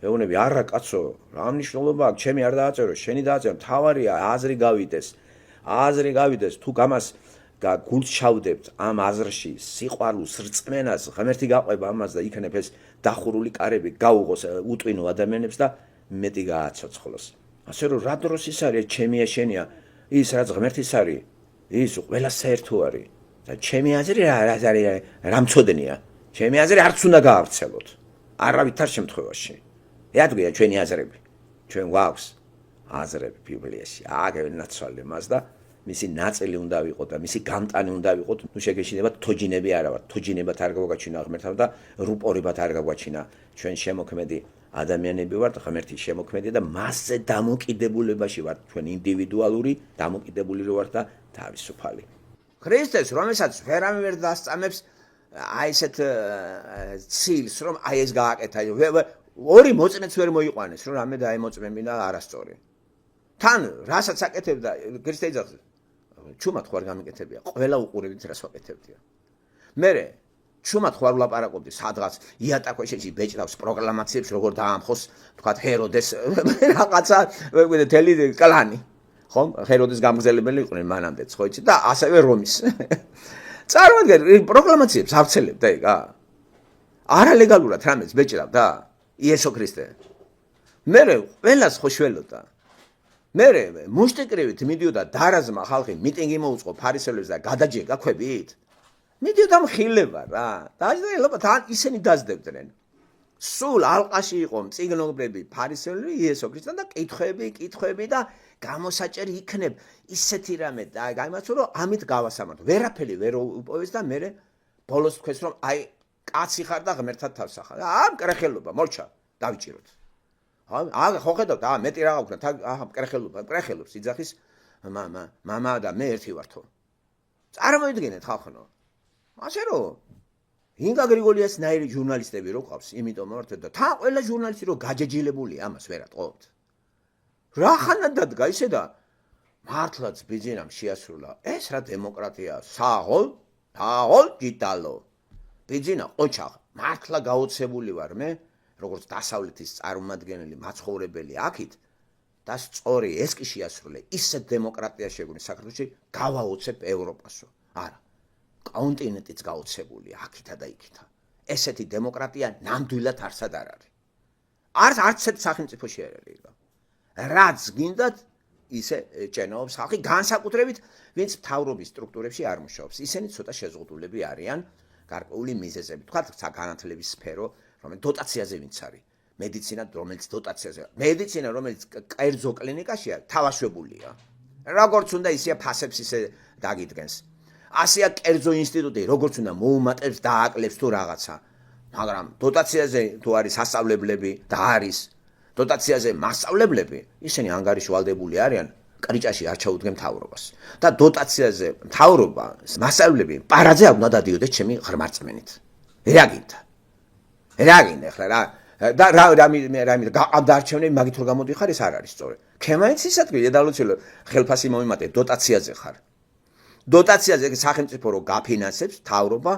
მეუბნები არა კაცო რა მნიშვნელობა აქვს ჩემი არ დააწერო შენი დააწერო თავარია აზრი გავიდეს თუ გამას გულს ჩავდებთ ამ აზრში სიყვარულს რწმენას ღმერთი გაყვება ამას და იქნებ ეს დახურული კარები გაუღოს უტვინო ადამიანებს და მეტი გააცოცხლოს. ასე რომ რა დროს ის არის ჩემია შენია ის რაც ღმერთის არის ის ყველა საერთო არის და ჩემი აზრი რა მწოდნია ჩემი აზრი არც უნდა გაავრცელოთ არავითარ შემთხვევაში ეადგია ჩვენი აზრები ჩვენ გვაქვს აზრები ბიბლიაში აგენაცვალე მას და მისი ნაწილი უნდა ვიყოთ და მისი გამტანი უნდა ვიყოთ ნუ შეგეშინებათ თოჯინები არა ვართ თოჯინებად არ გაგვაჩინა ღმერთთან და რუპორებად არ გაგვაჩინა ჩვენ შემოქმედი ადამიანები ვართ ღმერთის შემოქმედი და მასზე დამოკიდებულებაში ვართ ჩვენ ინდივიდუალური დამოკიდებული ვართ და თავისუფალი ქრისტეს რომელსაც ვერავინ ვერ დასწამებს აი ესეთ ცილს რომ აი ეს გააკეთა ორი მოწმეც ვერ მოიყვანეს რომ რამე დაემოწმებინა არასწორი თან რასაც აკეთებდა ქრისტე იძახს ჩუმად ხوار გამიკეთებია ყველა უყურებით რას ვაკეთებდია მე ჩუმად ხوار ვლაპარაკობდი სადღაც იატაკოში ბეჭდავს პროკლამაციებს როგორ დაამხოს თქვათ ჰეროდეს რაღაცა თელი კლანი ხომ ჰეროდეს გამგზელებელი იყვნენ მანამდეც ხო იცი და ასევე რომის წარმოიდგინე პროკლამაციებს ავრცელებდა ეგ არალეგალურად რამეს ბეჭდავდა იესო ქრისტე მე ყველას ხოშველოდა მე მუშტიკრივით მიდიოდა დარაზმა ხალხი მიტინგი მოუწყო ფარისევლებს და გადაჯეკა ქვებით მიდიოდა მხილება რა. დაჟდელობა თან ისინი დაძდებდნენ. სულ ალყაში იყო მწიგნობრები, ფარისევლები, იესო ქრისტე და კითხვები და გამოსაჭერი იქნებ ისეთი რამე და გამაცო რომ ამით გავასამართლო. ვერაფერი ვერ უპოვეს და მე ბოლოს თქვენს რომ აი კაცი ხარ და ღმერთად თავს ახარ. მკრეხელობა, მორჩა, დავიჭიროთ. ხო ხედავთ, მეტი რა გაქვთ, მკრეხელობს იძახის მამა და მე ერთი ვართო. წარმოიდგინეთ ხალხო. ასე რომ ინგა გრიგოლიას ნაირი ჟურნალისტები რო ყავს, იმიტომ მართლა და თან ყველა ჟურნალისტი რო გაჯეჯილებულია ამას ვერატყობთ. რა ხანა დადგა ისე და მართლაც ბიძინამ შეასრულა ეს რა დემოკრატია, საღოლ ჯიტალო. ბიძინა ყოჩაღ, მართლა გაოცებული ვარ მე, როგორც დასავლეთის წარმომადგენელი, მაცხოვრებელი აქით და სწორი ეს კი შეასრულე, ისეთ დემოკრატია შეგვიძლია საქართველოში გავაოცებ ევროპასო. არა. კონტინენტიც გაოცებული აქითა და იქითა. ესეთი დემოკრატია ნამდვილად არსად არ არის. არც ერთ სახელმწიფოში არ არის. რაც გინდათ ისე ჭენობს ხალხი, განსაკუთრებით ვინც მთავრობის სტრუქტურებში არ მუშაობს. ისინი ცოტა შეზღუდულები არიან გარკვეული მიზეზებით. თქვათ განათლების სფერო, რომელიც დოტაციაზე ვინც არის. მედიცინა, რომელიც დოტაციაზე. მედიცინა, რომელიც კერძო კლინიკაშია, თავაშვებულია. როგორც უნდა ისეა ფასებს ისე დაგიდგენს. ასეა კერძო ინსტიტუტი, როგორც უნდა მოუმატებს და აკლებს თუ რაღაცა. მაგრამ დოტაციაზე თუ არის სასწავლებლები და არის დოტაციაზე მასწავლებლები, ისინი ანგარიში ვალდებული არიან, კრიჭაში არ ჩაუდგენ მთავრობას. და დოტაციაზე მთავრობა, მასწავლებლები პარაძე არ უნდა დადიოდეს ჩემი ღრმარწმენით. რა გინდა ახლა რა და რამე გაყავდარჩევნები მაგით რომ გამოდიხარ ეს არ არის სწორი. ქემაინც ისეთქვი დედალოცილო ხელფასი მომიმატე დოტაციაზე ხარ. დოტაციაზე სახელმწიფო რო გაფინანსებს მთავრობა,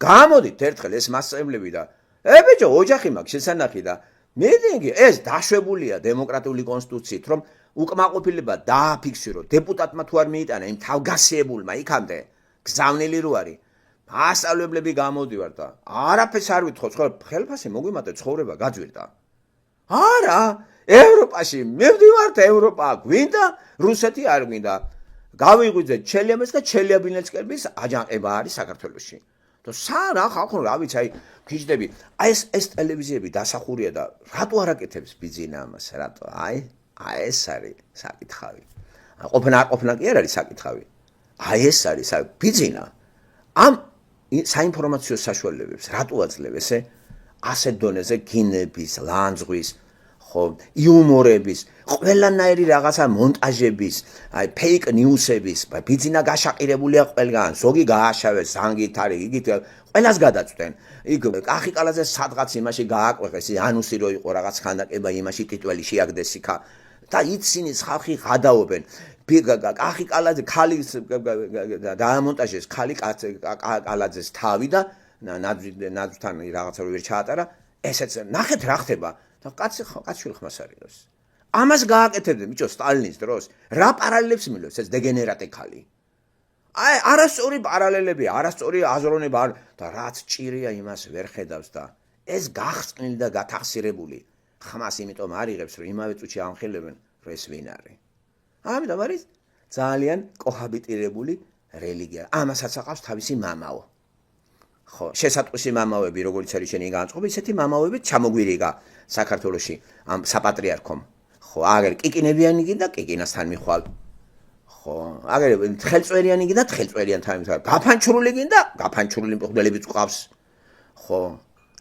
გამოდით ერთხელ ეს მასწავლებლები და ბიჭო, ოჯახი მაქვს შესანახი და მიტინგი ეს დაშვებულია დემოკრატიული კონსტიტუციით, რომ უკმაყოფილება დააფიქსირო, დეპუტატმა თუ არ მიიტანა იმ თავგასიებულმა იქამდე გზავნილი რო არის. მასწავლებლები გამოდივარ და არაფერს არ ვითხოვ, ხელფასი მოგვიმატე, ცხოვრება გაძვირდა. არა, ევროპაში მივდივართ, ევროპა გვინდა, რუსეთი არ გვინდა. გავიღვიძეთ ჩელიაბეს და ჩელიაბინეცკების აჯანყება არის საქართველოში. და რა ხალხო რა ვიცი, აი გიждები, აი ეს ტელევიზიები დასახურია და რატო არ აკეთებს ბიძინა ამას, რატო? აი ეს არის საკითხავი. ყოფნა არ ყოფნა კი არ არის საკითხავი. აი ეს არის ბიძინა. ამ საინფორმაციო საშუალებებს რატო აძლევ ესე? ასეთ დონეზე გინების, ლანძღვის, ხო, იუმორების, ყველანაირი რაღაცა მონტაჟების, აი ფეიქ ნიუსების, ბიძინა გაშაყირებულია ყველგან, ზოგი გააშავეს, ზანგით არის, იგით ყველას გადაწვდენ. იქ კახიკალაძე სადღაც იმაში გააკვეხეს, ანუსი რო იყო რაღაც ხანდაკება, იმაში ტიტველი შეაგდეს იქა და იცინიც ხალხი გადაობენ. კახიკალაძე ქალის დაამონტაჟეს ქალი კალაძეს თავი და ნაძვთან რაღაცა რო ვერ ჩაატარა, ესეც ნახეთ რა ხდება. და კაცშვილი ხმას არიდოს. ამას გააკეთებდნენ ბიჭო სტალინის დროს. რა პარალელებს მილოს ეს დეგენერატე ხალი? აი არასწორი პარალელები, არასწორი აზროვნება და რაც ჭირია იმას ვერ ხედავს და ეს გახსნილი და გათახსირებული ხმას იმიტომ არიღებს რომ იმავე წუთში ამხელებენ რომ ეს ვინ არის. ამიტომ არის ძალიან კოჰაბიტირებული რელიგია. ამასაც აყავს თავისი მამაო. ხო, შესატყვისი მამაოები, როგორც არის შენი განწყობა, ისეთი მამაოები ჩამოგვირიგა საქართველოში ამ საპატრიარქომ. ხო, აგერ კიკინებიანი გინდა კიკინასთან მიხვალ. ხო, აგერ ხელწვერიანი გინდა ხელწვერიანთან მიხვალ. გაფანჩურული გინდა გაფანჩურული მყდელებიც ყავს. ხო,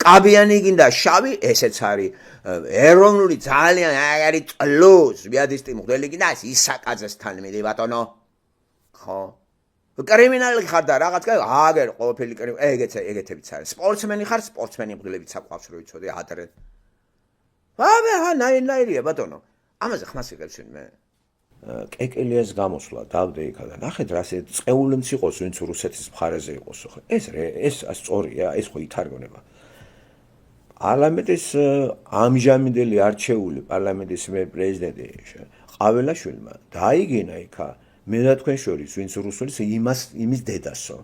კაბიანი გინდა შავი, ესეც არის ეროვნული ძალიან არის წლუს, ვიადისტი მყდელი გინდა ისაკაძესთან მიდი ბატონო. ხო კრიმინალი ხარ და რაღაც აგერ ყოფილი ეგეთებიც არის. სპორტსმენი ხარ, სპორტსმენი მგლებიც აყვავს რო იცოდე ადრე. ნაირია ბატონო. ამაზე ხმას იღებს მე. კეკელიას გამოსვლა დავდე იქა და ნახეთ რა წეულიც იყოს ვინც რუსეთის მხარეზე იყოს ხო. ეს სწორია, ეს ხო ითარგმნება. პარლამენტის ამჟამინდელი არჩეული პარლამენტის პრეზიდენტი ყაველაშვილმა დაიგინა იქა მე და თქვენ შორის ვინც რუსულის იმის დედასო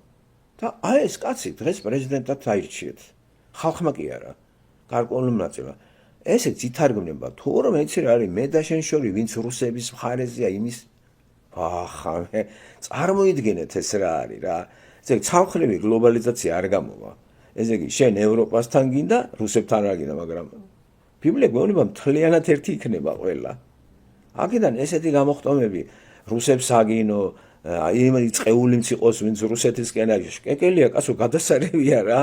და აი ეს კაცი დღეს პრეზიდენტად აირჩიეთ ხალხმა კი არა გარკვეული ნაწილი ესეც ითარგმნება თუ რომ ეცი რა არის მე და შენ შორის ვინც რუსების მხარეზეა იმის ახლა წარმოიდგინეთ ეს რა არის რა ეგ სამხრივი გლობალიზაცია არ გამოვა. ესე იგი, შენ ევროპასთან გინდა, რუსებთან არ გინდა, მაგრამ ბიბლია გვეუბნება მთლიანად ერთი იქნება ყველა. აქედან ესეთი გამოხტომები რუსებს აგინო, იმენი წეულიც იყოს, ვინც რუსეთისკენ არის, კეკელია, კაცო, გადასარევია რა.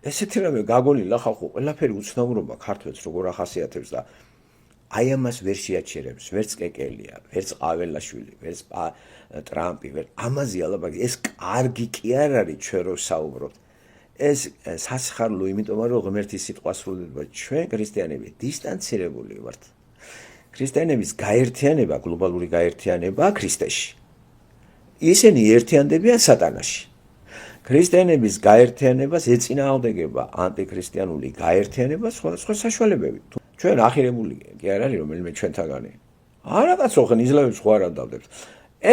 ესეთი რამე გაგონილა ხალხო, ყველაფერი უცნაურობა ქართველს როგორ ახასიათებს და აი ამას ვერ შეაჩერებს, ვერც კეკელია, ვერც ყაველაშვილი, ვერც ტრამპი, ამაზე ალაბაკი, ეს კარგი კი არ არის ჩვენ რო საუბრობთ. ეს სასიხარლო, იმიტომ რომ ღმერთის სიტყვა სრულდება, ჩვენ ქრისტიანები დისტანცირებული ვართ. ქრისტიანების გაერთიანება, გლობალური გაერთიანება ქრისტეში. ისინი ერთიანდებიან სატანაში. ქრისტიანების გაერთიანებას ეწინააღმდეგება ანტიქრისტიანული გაერთიანება სხვადასხვა საშუალებებით. ჩვენ ახირებული კი არ არის რომელიმე ჩვენთაგანი. არაკაცო ხან იზლავებს ხო არ დავდებთ.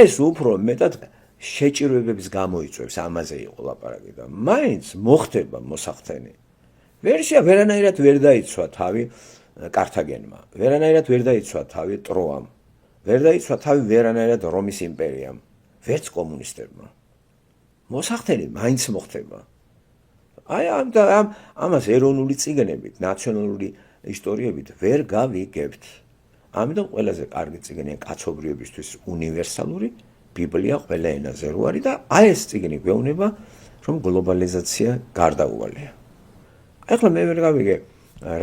ეს უფრო მეტად შეჭირვებების გამოიწვევს, ამაზე იყო ლაპარაკი და მაინც მოხდება მოსახთენი. ვერანაირად ვერ დაიცვა თავი კართაგენმა, ვერანაირად ვერ დაიცვა თავი ტროამ, ვერ დაიცვა თავი ვერანაირად რომის იმპერიამ, ვერც კომუნისტებმა. მოსახთენი მაინც მოხდება. აი ამას ეროვნული წიგნებით, ნაციონალური ისტორიებით ვერ გავიგებთ. ამიტომ ყველაზე კარგი წიგნია კაცობრიობისთვის უნივერსალური ბიბლია ყველა ენაზე რო არის და აი ეს წიგნი გვეუბნება რომ გლობალიზაცია გარდაუვალია. ახლა მე ვერ გავიგე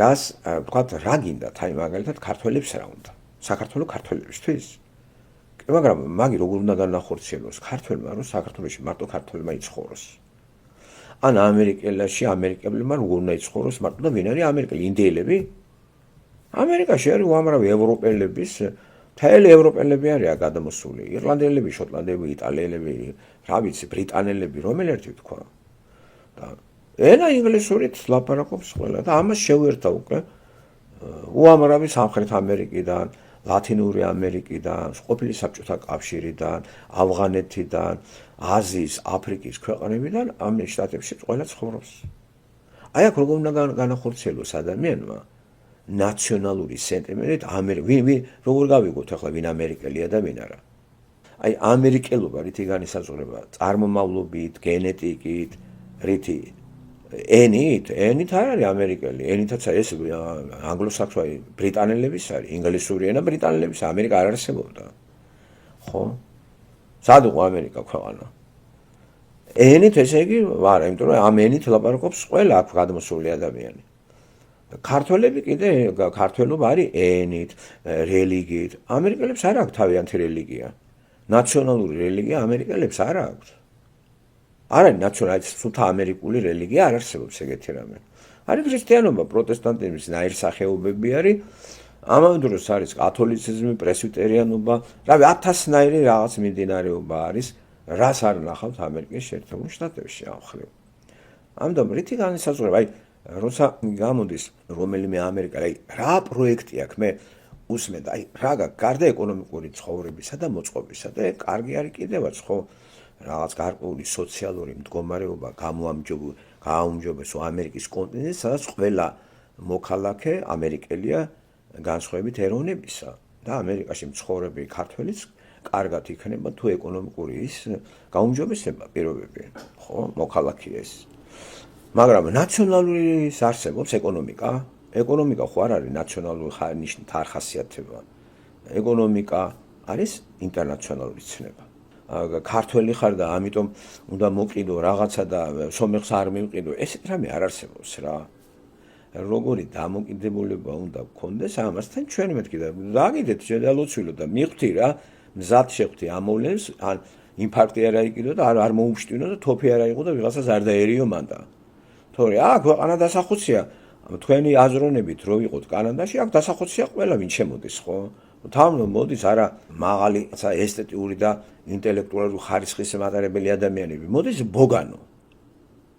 რას ვთქვათ რა გინდათ აი მაგალითად ქართველებს რა უნდა საქართველოს ქართველებისთვის მაგრამ მაგი როგორ უნდა განახორციელოს ქართველმა რომ საქართველოში მარტო ქართველმა იცხოვროს ან ამერიკელებმა როგორ უნდა იცხოვროს მარტო და ვინ არის ამერიკელი ინდიელები ამერიკაში არის უამრავი ევროპელების მთელი ევროპელები არიან გადამოსული ირლანდიელები შოტლანდიელები იტალიელები რა ვიცი ბრიტანელები რომელი ერთი თქვა და ენა ინგლისურით ლაპარაკობს ყველა და ამას შევერთა უკვე უამრავი სამხრეთ ამერიკიდან ლათინური ამერიკიდან ყოფილი საბჭოთა კავშირიდან ავღანეთიდან აზიის აფრიკის ქვეყნებიდან ამ შტატებში ყველა ცხოვრობს აი აქ როგორ უნდა განახორციელოს ადამიანმა ნაციონალური სენტიმენტით როგორ გავიგოთ ახლა ვინ ამერიკელია და ვინ არა აი ამერიკელობა რითი განისაზღვრება წარმომავლობით გენეტიკით რითი ენით არ არის ამერიკელი ენითაც ეს ანგლოსაქსონი ბრიტანელების არის ინგლისური ენა ბრიტანელების ამერიკა არ არსებობდა ხო სად იყო ამერიკა ქვეყანა ენით ესე იგი არა იმიტომ რომ ამ ენით ლაპარაკობს ყველა აქ გადმოსული ადამიანი ქართველები კიდე ქართველობა არის ენით რელიგიით ამერიკელებს არ აქვს თავიანთი რელიგია ნაციონალური რელიგია ამერიკელებს არ აქვს არ არის ნაციონალური სულთა ამერიკული რელიგია არ არსებობს ეგეთი რამე არის ქრისტიანობა პროტესტანტიზმის ნაირსახეობები არის ამავე დროს არის კათოლიციზმი პრესვიტერიანობა რავი 1000-ნაირი რაღაც მიმდინარეობა არის რას არ ნახავთ ამერიკის შეერთებულ შტატებში ამ ხრივ ამიტომ რითი განისაზღვრება აი როცა გამოდის რომელიმე ამერიკა აი რა პროექტი აქვს მე უსმენ აი რა გარდა ეკონომიკური ცხოვრებისა და მოწყობისა და კარგი არის კიდევაც ხო რაღაც გარკვეული სოციალური მდგომარეობა გააუმჯობეს ამერიკის კონტინენტზე სადაც ყველა მოქალაქე ამერიკელია განსხვავებით ეროვნებისა და ამერიკაში მცხოვრები ქართველიც კარგად იქნება თუ ეკონომიკური ის გაუმჯობესება პირობები ხო მოქალაქე ეს მაგრამ ნაციონალური არსებობს ეკონომიკა ხო არ არის ნაციონალური ხარხასიათება ეკონომიკა არის ინტერნაციონალური ცნება ქართველი ხარ და ამიტომ უნდა მოკიდო რაღაცა და სომეხს არ მივყიდო ესეთ რამე არ არსებობს რა როგორი დამოკიდებულება უნდა გქონდეს ამასთან ჩვენ მეთქი და დაგიდეთ შედალოცვილო და მიხვდი რა მზად შეხვდი ამოვლენს ან ინფარქტი არ აიყიდო და არ მოუშტინო და თოფი არ აიღო და ვიღაცას არ დაერიო მანდა თორე აქ ქვეყანა დასახოცია თქვენი აზროვნებით რო ვიყოთ კანადაში აქ დასახოცია ყველა ვინ შემოდის ხო თავно მოდის არა მაღალი ესთეტიური და ინტელექტუალური ხარისხის მატარებელი ადამიანები მოდის ბოგანო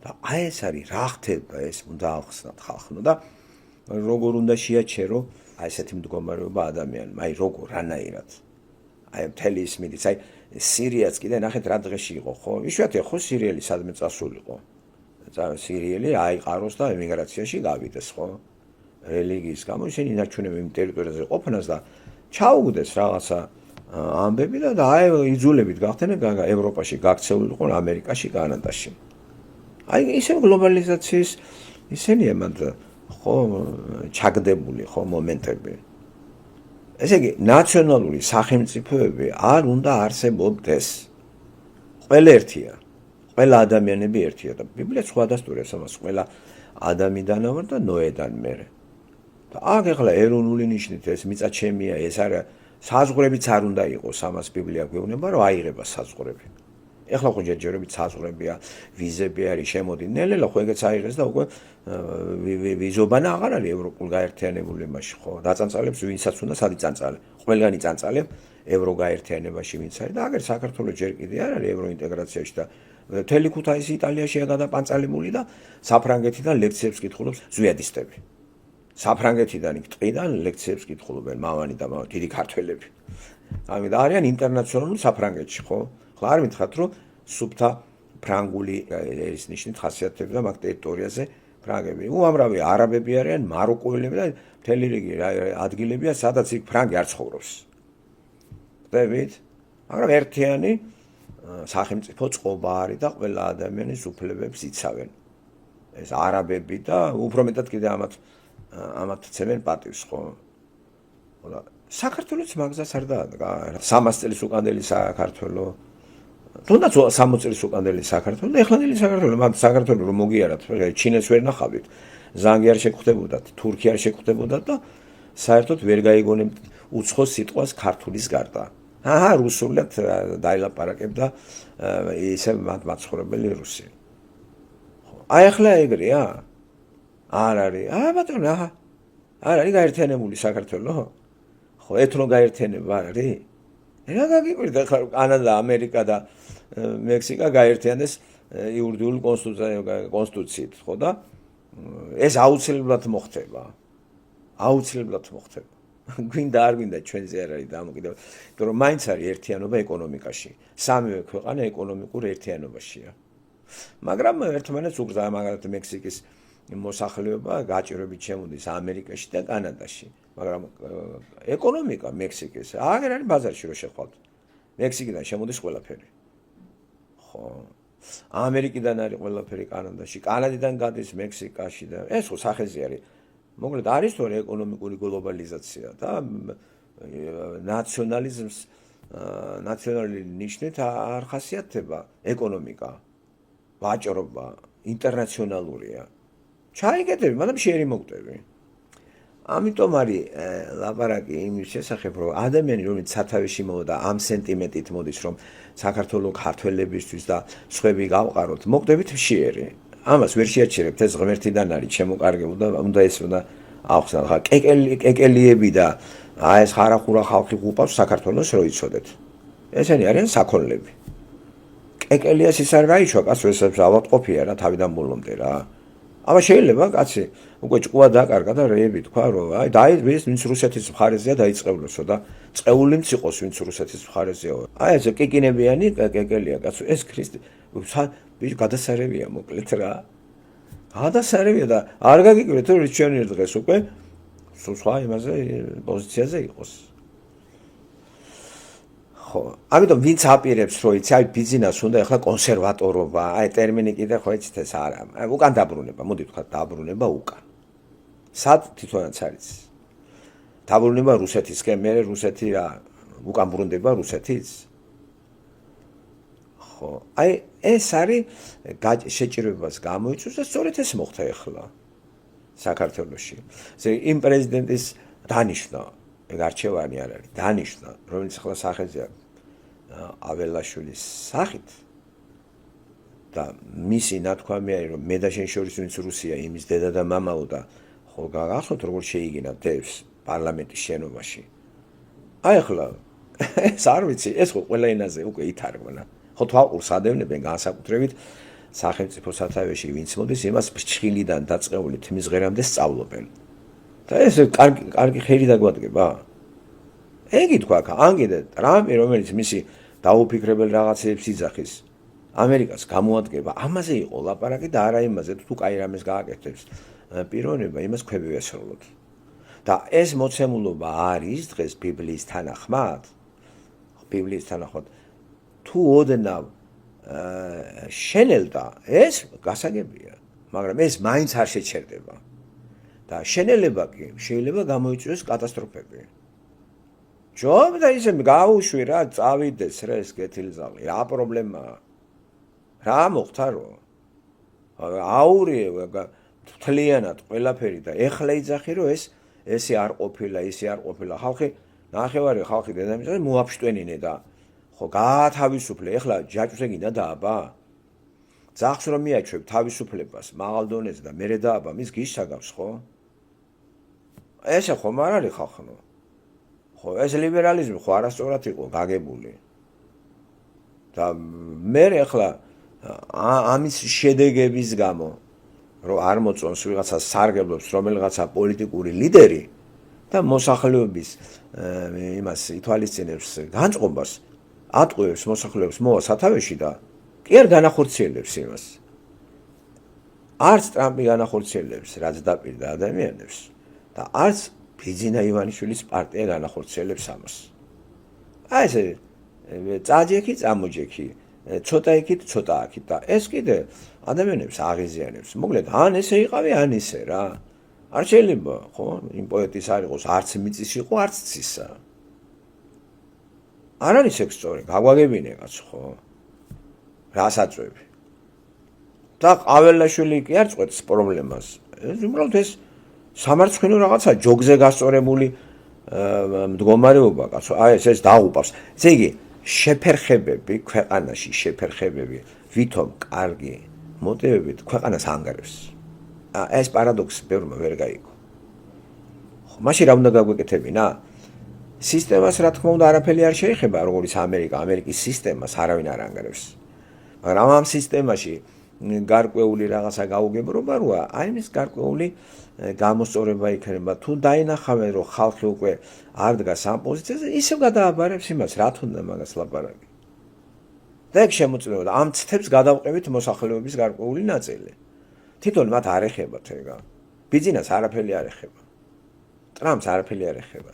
და აი ეს არის რა ხდება ეს უნდა ახსნათ ხალხო და როგორ უნდა შეაჩერო აი ესეთი მდგომარეობა ადამიანმა აი როგორ რანაირად აი მთელი ის მიდის აი სირიაც კიდე ნახეთ რა დღეში იყო ხო იშვიათია ხო სირიელი სადმე წასულიყო სირიელი აიყაროს და ემიგრაციაში გავიდეს ხო რელიგიის გამო ისინი ინარჩუნებენ იმ ტერიტორიაზე ყოფნას და ჩაუგდეს რაღაცა ამბები და აი იძულებით გახდნენ ევროპაში გაქცეულიყო ამერიკაში, კანადაში. აი ისე გლობალიზაციის ისენი ამათ ხო ჩაგდებული ხო მომენტები. ესე იგი ნაციონალური სახელმწიფოები არ უნდა არსებობდეს. ყველა ერთია. ყველა ადამიანები ერთია და ბიბლია სხვადასტურებს ამას ყველა ადამიანიდან ვარ და ნოედან მერე. და აქ ახლა ეროვნული ნიშნით ეს მიწა-ჩემია, ეს არა საზღვრებიც არ უნდა იყოს, ამას ბიბლია გვეუბნება, რომ აიღება საზღვრები. ეხლა ხო ჯერჯერობით საზღვრებია, ვიზები არის, შემოდი, ნელ-ნელა ხო ეგეც აიღეს და უკვე ვიზობანა აღარ არის ევროპულ გაერთიანებულებაში, ხო? დაწანწალებს ვინცაც უნდა სად იწანწალე. ყველგანი წანწალებ ევრო გაერთიანებაში ვინც არის და აგერ საქართველოს ჯერ კიდე არ არის ევროინტეგრაციაში და მთელი ქუთაისი იტალიაშია გადაპანწალებული და საფრანგეთიდან ლექციებს კითხულობს ზვიადისტები. საფრანგეთიდან იქ ტყიდან ლექციებს კითხულობენ მამანი და დიდი ქართველები. ამიტომ არიან ინტერნაციონალური საფრანგეთში, ხო? ხო არ მითხრათ რომ სუფთა ფრანგული ეს ნიშნით ხასიათები და მაგ ტერიტორიაზე ფრანგები. უამრავი არაბები არიან, მაროკოელები და მთელი რიგი ადგილებია, სადაც იქ ფრანგი არ ცხოვრობს. ხდებით? მაგრამ ერთიანი სახელმწიფო წყობა არის და ყველა ადამიანის უფლებებს იცავენ. ეს არაბები და უფრო მეტად კიდე ამათ ცემენ პატივს, ხო? და საქართველოს მაგზას არ დაადგა. 300 წლის უკანელი საქართველო. თუნდაც 60 წლის უკანელი საქართველო და ეხლანდელი საქართველო, მაგრამ საქართველო რომ მოგიარათ, ჩინეთს ვერ ნახავით. ზანგი არ შეგხვდებოდათ, თურქი არ შეგხვდებოდათ და საერთოდ ვერ გაიგონებთ უცხო სიტყვას ქართულის გარდა. რუსულად დაილაპარაკებდა ისე მაცხოვრებელი რუსი. აი ახლა ეგრეა? არ არის. ბატონო, არ არის გაერთიანებული საქართველო? ხო, ეთნო გაერთიანება არ არის? რა გაგიკვირდა ხარ კანადა, ამერიკა და მექსიკა გაერთიანდეს იურიდიული კონსტიტუციით, ხო და ეს აუცილებლად მოხდება. აუცილებლად მოხდება. გვინდა არ გვინდა ჩვენზე არ არის დამოკიდებული, იმიტომ რომ მაინც არის ერთიანობა ეკონომიკაში. სამივე ქვეყანა ეკონომიკურ ერთიანობაშია. მაგრამ ერთმანეთს უგზავნა, მაგალითად მექსიკის მოსახლეობა გაჭირვებით შემოდის ამერიკაში და კანადაში. მაგრამ ეკონომიკა მექსიკის აღარ არის ბაზარში რო შეხვალთ. მექსიკიდან შემოდის ყველაფერი. ხო. ამერიკიდან არის ყველაფერი კანადაში, კანადიდან გადის მექსიკაში და ეს ხო სახეზე არის. მოკლედ არის თორე ეკონომიკური გლობალიზაცია და ნაციონალიზმს ნაციონალური ნიშნით არ ხასიათდება ეკონომიკა. ვაჭრობა ინტერნაციონალურია. ჩაიგეთები, მაგრამ შეერი მოგტები. ამიტომ არის ლაპარაკი იმის შესახებ, რომ ადამიანი რომელიც სათავეში მოვიდა ამ სენტიმენტით მოდის, რომ საქართველოს ქართველებისთვის და სხვები გავყაროთ, მოგდებით შეერი. ამას ვერ შეაჩერებთ, ეს ღმერთიდან არის შემოკარგებული და უნდა ეს უნდა ახსნათ. ხა კეკელიები და ეს ხარახურა ხალხი ყუპავს საქართველოს რო იცოდეთ. ესენი არიან საქონლები. კეკელიას ის არ გაიშვა კაცს ესებს ავადყოფია რა თავიდან ბოლომდე რა. აბა შეიძლება კაცი უკვე ჭკუა დაკარგა და რეები თქვა რომ აი დაიწყეს ვინც რუსეთის მხარეზეა დაიწყებლოსო და წეულიც იყოს ვინც რუსეთის მხარეზეა. აი ეს კიკინებიანი კეკელია კაცო ეს ქრისტე ბიჭ გადასარევია მოკლედ რა. გადასარევია და არ გაგიკვირეთ რომ ჩვენ ერთ დღეს უკვე სხვა იმაზე პოზიციაზე იყოს. ხო, ამიტომ ვინც აპირებს რომ იცი აი ბიზნეს უნდა ახლა კონსერვატორობა, აი ტერმინი კიდე ხო იცით ეს არა. აი უკან დაბრუნება, მოდი ვთქვა დაბრუნება უკან. სად თვითონაც არის. დაბრუნება რუსეთისკენ, მე რუსეთი რა უკან ბრუნდება რუსეთის. ხო, აი ეს არის შეჭირებას გამოიწვევს და სწორედ ეს მოხდა ახლა საქართველოში. იმ პრეზიდენტის დანიშნა, ეგ არჩევანი არ არის, დანიშნა, რომელიც ახლა სახეზეა აველაშვილის სახით და მისი ნათქვამი არის რომ მე და შენ შორის ვინც რუსია იმის დედა და მამაო და ხო გახსოვთ როგორ შეიგინა დევს პარლამენტის შენობაში. აი ახლა ეს არ ვიცი, ეს ხო ყველა ენაზე უკვე ითარგმნა. ხო თვალყურს ადევნებენ განსაკუთრებით სახელმწიფო სათავეში ვინც მოდის იმას ფრჩხილიდან დაწყეული თმის ღერამდე სწავლობენ. და ეს კარგი ხელი დაგვადგება. ეგი თქვა, ან კიდე ტრამპი რომელიც მისი დაუფიქრებელ რაღაცებს იძახის ამერიკას გამოადგება, ამაზე იყო ლაპარაკი და არა იმაზე თუ კაი რამეს გააკეთებს პიროვნება, იმას ქვები ვესროლოთ. და ეს მოცემულობა არის დღეს ბიბლიის თანახმად ბიბლიის თანახმად თუ ოდნავ შენელდა ეს გასაგებია, მაგრამ ეს მაინც არ შეჩერდება და შენელება კი შეიძლება გამოიწვიოს კატასტროფები. ჯობ და ისე გაუშვი რა, წავიდეს რა ეს კეთილზავი, რა პრობლემაა? რა მოხდა რო? აურიე თლიანად ყველაფერი და ეხლა იძახი რომ ესე არ ყოფილა, ისე არ ყოფილა. ხალხი ნახევარი ხალხი დედამიწაზე მოაფშტვენინე და ხო გაათავისუფლე. ეხლა ჯაჭვს ეგინდა დააბა? ძახს რომ მიაჩვევ თავისუფლებას მაღალ დონეზე და მერე დააბა მის გისაგავს ხო? ესე ხომ არ არის ხალხო? ხო ეს ლიბერალიზმი ხო არასწორად იყო გაგებული. და მე ეხლა ამის შედეგების გამო რომ არ მოწონს ვიღაცა სარგებლობს რომელიღაცა პოლიტიკური ლიდერი და მოსახლეობის იმას ითვალისწინებს განწყობას ატყუებს მოსახლეობს მოვა სათავეში და კი არ განახორციელებს იმას. არც ტრამპი განახორციელებს რაც დაპირდა ადამიანებს და არც ბიძინა ივანიშვილის პარტია განახორციელებს ამას. აი ესე წაჯექი წამოჯექი ცოტა იქით ცოტა აქით და ეს კიდე ადამიანებს აღიზიანებს. მოკლედ ან ესე იყავი ან ისე რა. არ შეიძლება ხო იმ პოეტის არ იყოს არც მიწის იყო არც ცისა. არ არის ეს სწორი, გაგვაგებინე კაც ხო? რას აწვევი? და ყაველაშვილი კი არ წყვეტს პრობლემას. უბრალოდ ეს სამარცხვინო რაღაცა ჯოგზე გასწორებული მდგომარეობა კაცო. აი ეს დაღუპავს. ესე იგი შეფერხებები ქვეყანაში შეფერხებები ვითომ კარგი მოტივებით ქვეყანას ანგარებს. ეს პარადოქსი ბევრმა ვერ გაიგო. ხო, მაშინ რა უნდა გაგვეკეთებინა? სისტემას რა თქმა უნდა არაფერი არ შეეხება, როგორც ამერიკის სისტემას არავინ არ ანგარებს. მაგრამ ამ სისტემაში გარკვეული რაღაცა გაუგებრობა როა, აი ეს გარკვეული გამოსწორება იქნება. თუ დაინახავენ რომ ხალხი უკვე არ დგას ამ პოზიციაზე, ისევ გადააბარებს იმას, რა თქმა მაგას ლაპარაკი. და ეგ შემოწმება და ამ ცდებს გადავყევით მოსახლეობის გარკვეული ნაწილი. თვითონ მათ არ ეხებათ ეგა. ბიძინას არაფერი არ ეხება. ტრამპს არაფერი არ ეხება.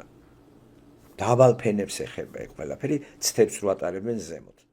დაბალ ფენებს ეხება ეგ ყველაფერი, ცდებს რო ატარებენ ზემოთ.